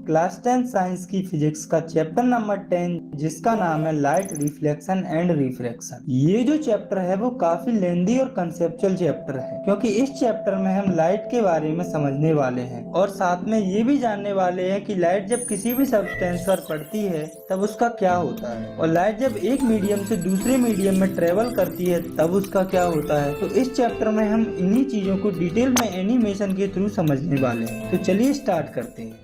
Class 10 science की physics का chapter number 10 जिसका नाम है लाइट रिफ्लेक्शन एंड रिफ्रैक्शन। ये जो चैप्टर है वो काफी लेंदी और कंसेप्चुअल चैप्टर है क्योंकि इस चैप्टर में हम लाइट के बारे में समझने वाले हैं और साथ में ये भी जानने वाले हैं कि लाइट जब किसी भी सब्सटेंस पर पड़ती है तब उसका क्या होता है और लाइट जब एक मीडियम से दूसरे मीडियम में ट्रेवल करती है तब उसका क्या होता है। तो इस चैप्टर में हम इन्हीं चीजों को डिटेल में एनिमेशन के थ्रू समझने वाले हैं। तो चलिए स्टार्ट करते हैं।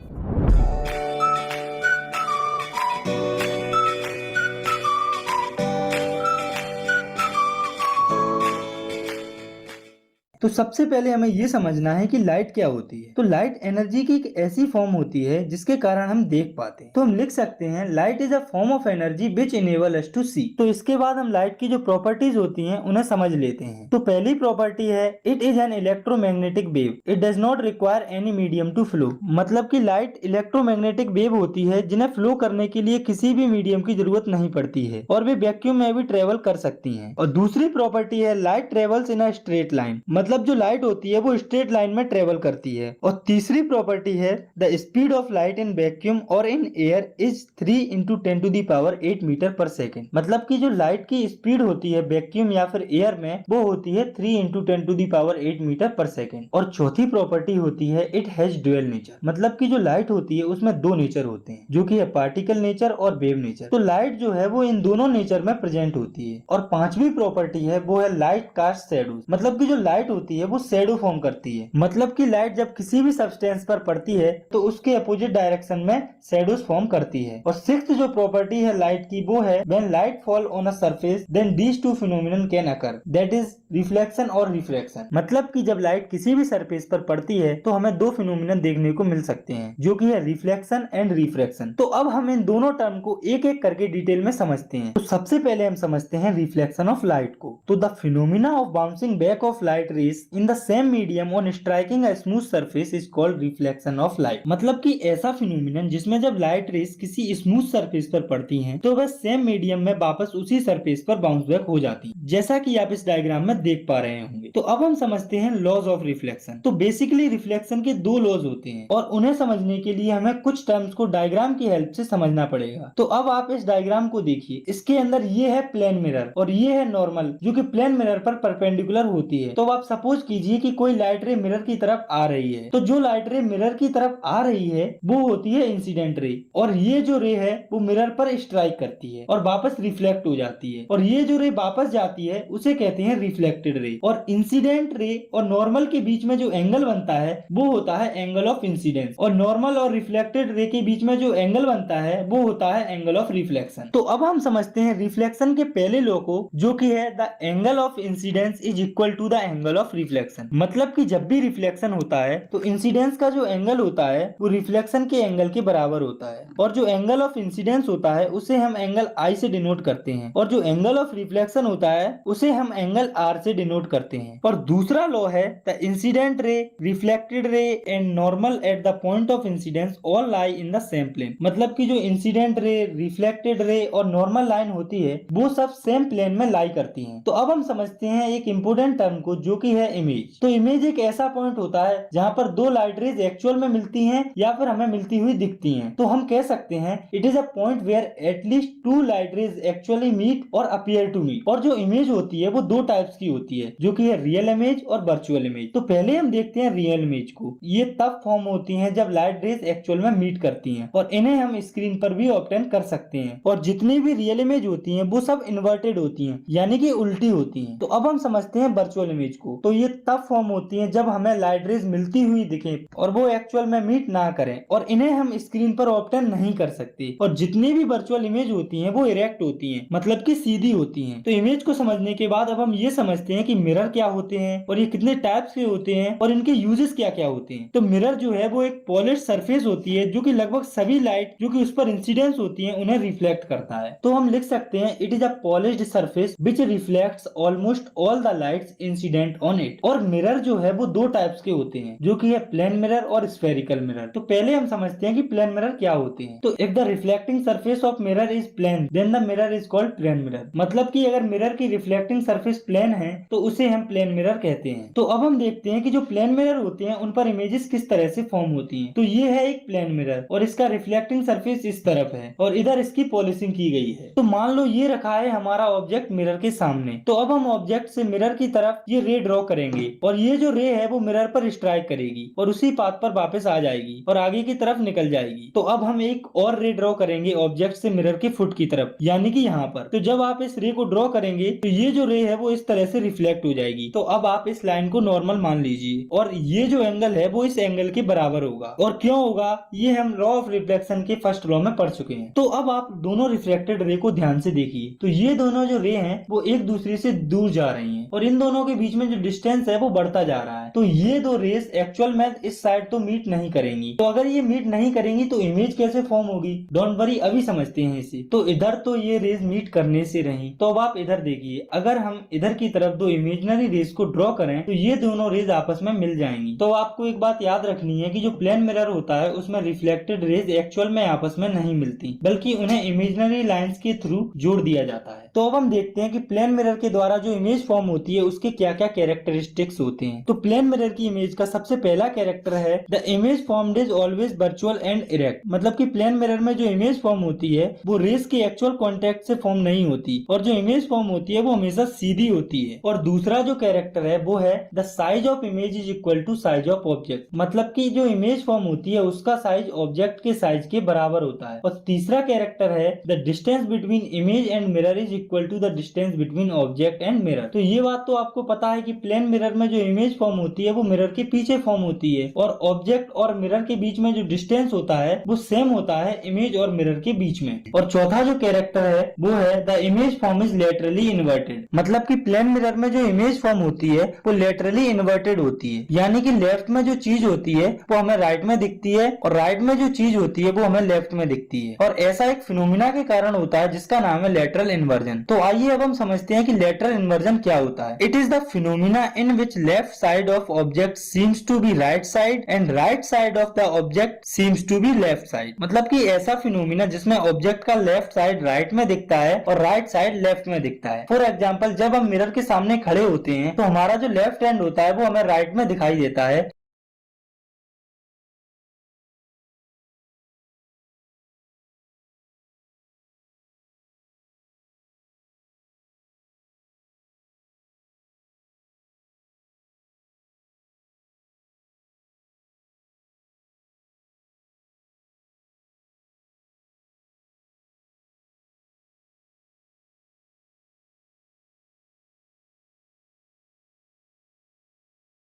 तो सबसे पहले हमें ये समझना है कि लाइट क्या होती है। तो लाइट एनर्जी की एक ऐसी फॉर्म होती है जिसके कारण हम देख पाते हैं। तो हम लिख सकते हैं light is a form of energy which enable us to see. तो इसके बाद हम लाइट की जो प्रॉपर्टीज होती हैं उन्हें समझ लेते हैं। तो पहली प्रॉपर्टी है it is an electromagnetic wave, it does not require any medium to flow. मतलब कि लाइट इलेक्ट्रोमैग्नेटिक वेव होती है जिन्हें फ्लो करने के लिए किसी भी मीडियम की जरूरत नहीं पड़ती है और वे वैक्यूम में भी ट्रेवल कर सकती हैं। और दूसरी प्रॉपर्टी है light travels in a straight line, मतलब जो लाइट होती है वो स्ट्रेट लाइन में ट्रेवल करती है। और तीसरी प्रॉपर्टी है the speed of light in vacuum और in air is 3 into 10⁸ metre per second. मतलब कि जो लाइट की स्पीड होती है वैक्यूम या फिर एयर में वो होती है 3 इंटू 10⁸ मीटर पर सेकेंड। और चौथी प्रॉपर्टी होती है इट हैज ड्यूअल नेचर, मतलब कि जो लाइट होती है उसमें दो नेचर होते हैं जो कि है पार्टिकल नेचर और वेव नेचर। तो लाइट जो है वो इन दोनों नेचर में प्रेजेंट होती है। और पांचवी प्रॉपर्टी है वो है लाइट कास्ट शैडो, मतलब कि जो लाइट होती है वो शैडो फॉर्म करती है। मतलब कि लाइट जब किसी भी सब्सटेंस पर पड़ती है तो उसके अपोजिट डायरेक्शन में शैडोज फॉर्म करती है। और सिक्स्थ जो प्रॉपर्टी है लाइट की वो है when light fall on a surface then these two phenomenon can occur, that is reflection और रिफ्रैक्शन। मतलब कि जब लाइट किसी भी सरफेस पर पड़ती है तो हमें दो फिनोमिनन देखने को मिल सकते हैं जो कि है रिफ्लेक्शन एंड रिफ्रैक्शन। तो अब हम इन दोनों टर्म को एक एक करके डिटेल में समझते हैं। तो सबसे पहले हम समझते हैं रिफ्लेक्शन ऑफ लाइट को। तो the phenomena of bouncing back of light rays in the same medium on striking a smooth surface is called reflection of light. मतलब कि ऐसा फिनोमिनन जिसमें जब लाइट रेज किसी स्मूथ सरफेस पर पड़ती हैं तो वह सेम मीडियम में वापस उसी सरफेस पर बाउंस बैक हो जाती है, जैसा कि आप इस डायग्राम में देख पा रहे होंगे। तो अब हम समझते हैं लॉज ऑफ रिफ्लेक्शन। तो बेसिकली रिफ्लेक्शन के दो लॉज होते हैं और उन्हें समझने के लिए हमें कुछ टर्म्स को डायग्राम की हेल्प से समझना पड़ेगा। तो अब आप इस डायग्राम को देखिए, इसके अंदर ये है प्लेन मिरर और ये है नॉर्मल जो कि प्लेन मिरर पर परपेंडिकुलर होती है। तो आप सपोज कीजिए कि कोई लाइट रे मिरर की तरफ आ रही है, तो जो लाइट रे मिरर की तरफ आ रही है वो होती है इंसिडेंट रे, और ये जो रे है वो मिरर पर स्ट्राइक करती है और वापस रिफ्लेक्ट हो जाती है, और ये जो रे वापस जाती है उसे कहते हैं रिफ्लेक्टेड रे। और इंसिडेंट रे और नॉर्मल के बीच में जो एंगल बनता है वो होता है एंगल ऑफ इंसिडेंस, और नॉर्मल और रिफ्लेक्टेड रे के बीच में जो एंगल बनता है वो होता है एंगल ऑफ रिफ्लेक्शन। तो अब हम समझते हैं रिफ्लेक्शन के पहले लॉ को, जो कि है the angle of incidence is equal to the angle of reflection. मतलब कि जब भी रिफ्लेक्शन होता है तो इंसिडेंस का जो एंगल होता है वो रिफ्लेक्शन के एंगल के बराबर होता है, और जो एंगल ऑफ इंसिडेंस होता है उसे हम एंगल आई से डिनोट करते हैं, और जो एंगल ऑफ रिफ्लेक्शन होता है उसे हम एंगल आर से डिनोट करते हैं। और दूसरा लॉ है the incident ray, reflected ray and normal at the point of incidence all lie in the same plane. मतलब कि जो इंसिडेंट रे, रिफ्लेक्टेड रे और नॉर्मल लाइन होती है वो सब सेम प्लेन में लाई करती हैं। तो अब हम समझते हैं एक इंपोर्टेंट टर्म को जो कि है इमेज। तो इमेज एक ऐसा पॉइंट होता है जहां पर दो लाइट रेज एक्चुअल में मिलती हैं या फिर हमें मिलती हुई दिखती हैं। तो हम कह सकते हैं it is a point where at least two light rays actually meet और अपीयर टू मीट। और जो इमेज होती है वो दो टाइप्स की होती है जो कि है रियल इमेज और वर्चुअल इमेज। तो पहले हम देखते हैं रियल इमेज को। ये तब फॉर्म होती हैं जब लाइट रेज एक्चुअल में मीट करती हैं, और इन्हें हम स्क्रीन पर भी ऑब्टेन कर सकते हैं। और जितनी भी रियल इमेज होती हैं वो सब इन्वर्टेड होती हैं, यानी कि उल्टी होती हैं। तो अब हम समझते हैं वर्चुअल इमेज को। तो ये तब फॉर्म होती हैं जब हमें लाइट रेज मिलती हुई दिखे और वो एक्चुअल में मीट ना करें, और इन्हें हम स्क्रीन पर ऑब्टेन नहीं कर सकते। और जितनी भी वर्चुअल इमेज होती हैं वो इरेक्ट होती हैं, मतलब कि सीधी होती हैं। तो इमेज को समझने के बाद अब हम ये समझते हैं कि मिरर क्या होते हैं और ये कितने टाइप्स के होते हैं और इनके यूजेस क्या क्या होते हैं। तो मिरर जो है वो एक पॉलिश सरफेस होती है जो कि लगभग सभी लाइट जो कि उस पर इंसिडेंस होती है उन्हें रिफ्लेक्ट करता है। तो हम लिख सकते हैं it is a polished surface which reflects almost all the lights incident on on it. और मिरर जो है वो दो टाइप्स के होते हैं, जो कि है प्लेन मिरर और स्फेरिकल मिरर। तो पहले हम समझते हैं कि प्लेन मिरर क्या होते हैं। तो if the reflecting surface of mirror is plane then the mirror is called plane mirror. मतलब कि अगर मिरर की रिफ्लेक्टिंग सरफेस प्लेन है तो उसे हम प्लेन मिरर कहते हैं। तो अब हम देखते हैं कि जो प्लेन मिरर होते हैं उन पर इमेजेस किस तरह से फॉर्म होती हैं। तो ये है एक प्लेन मिरर और इसका रिफ्लेक्टिंग सरफेस इस तरफ है और इधर इसकी पॉलिशिंग की गई है। तो मान लो ये रखा है हमारा ऑब्जेक्ट मिरर के सामने। तो अब हम ऑब्जेक्ट से मिरर की तरफ ये रे ड्रॉ करेंगे और ये जो रे है वो मिरर पर स्ट्राइक करेगी और उसी पाथ पर वापस आ जाएगी और आगे की तरफ निकल जाएगी। तो अब हम एक और रे ड्रॉ करेंगे ऑब्जेक्ट से मिरर के फुट की तरफ, यानी कि यहाँ पर। तो जब आप इस रे को ड्रॉ करेंगे तो ये जो रे है वो इस तरह से रिफ्लेक्ट हो जाएगी। तो अब आप इस लाइन को नॉर्मल मान लीजिए और ये जो एंगल है वो इस एंगल के बराबर होगा। और क्यों होगा ये हम लॉ ऑफ रिफ्लेक्शन के फर्स्ट लॉ में पढ़ चुके हैं। तो अब आप दोनों रिफ्लेक्टेड रे को ध्यान से देखिए। तो ये दोनों जो रे हैं वो एक दूसरे से दूर जा रही हैं और इन दोनों के बीच में जो डिस्टेंस है वो बढ़ता जा रहा है। तो ये दो रेस एक्चुअल में इस साइड तो मीट नहीं करेंगी। तो अगर ये मीट नहीं करेंगी तो इमेज कैसे फॉर्म होगी? डोंट वरी, अभी समझते हैं इसे। तो इधर तो ये रेस मीट करने से रही। तो अब आप इधर देखिए, अगर हम इधर की तरफ दो इमेजिनरी रेस को ड्रॉ करें तो ये दोनों रेज आपस में मिल जाएंगी। तो आपको एक बात याद रखनी है कि जो प्लेन मिरर होता है उसमें रिफ्लेक्टेड रेज एक्चुअल में आपस में नहीं मिलती, बल्कि उन्हें इमेजिनरी लाइंस के थ्रू जोड़ दिया जाता है। तो अब हम देखते हैं कि प्लेन मिरर के द्वारा जो इमेज फॉर्म होती है उसके क्या क्या कैरेक्टरिस्टिक्स होते हैं। तो प्लेन मिरर की इमेज का सबसे पहला कैरेक्टर है the image formed is always virtual and erect. मतलब कि प्लेन मिरर में जो इमेज फॉर्म होती है वो रेस के एक्चुअल कांटेक्ट से फॉर्म नहीं होती और जो इमेज फॉर्म होती है वो हमेशा सीधी होती है। और दूसरा जो कैरेक्टर है वो है the size of image is equal to size of object. मतलब कि जो इमेज फॉर्म होती है उसका साइज ऑब्जेक्ट के साइज के बराबर होता है। और तीसरा कैरेक्टर है the distance between image and mirror is equal to the distance between object and mirror. तो ये बात तो आपको पता है कि प्लेन मिरर में जो इमेज फॉर्म होती है वो मिरर के पीछे फॉर्म होती है और ऑब्जेक्ट और मिरर के बीच में जो डिस्टेंस होता है वो सेम होता है इमेज और मिरर के बीच में। और चौथा जो कैरेक्टर है वो है the image form is laterally inverted. मतलब कि प्लेन मिरर में जो इमेज फॉर्म होती है वो लेटरली इन्वर्टेड होती है, यानी कि लेफ्ट में जो चीज होती है वो हमें राइट में दिखती है और राइट में जो चीज होती है वो हमें लेफ्ट में दिखती है। और ऐसा एक फिनोमिना के कारण होता है जिसका नाम है लेटरल इन्वर्जन। तो आइए अब हम समझते हैं कि लेटरल इन्वर्जन क्या होता है। It is the phenomena in which left side of object seems to be right side and right side of the object seems to be left side. मतलब कि ऐसा फिनोमिना जिसमें ऑब्जेक्ट का लेफ्ट साइड राइट में दिखता है और right side left में दिखता है। फॉर एग्जाम्पल, जब हम मिरर के सामने खड़े होते हैं तो हमारा जो लेफ्ट हैंड होता है वो हमें राइट में दिखाई देता है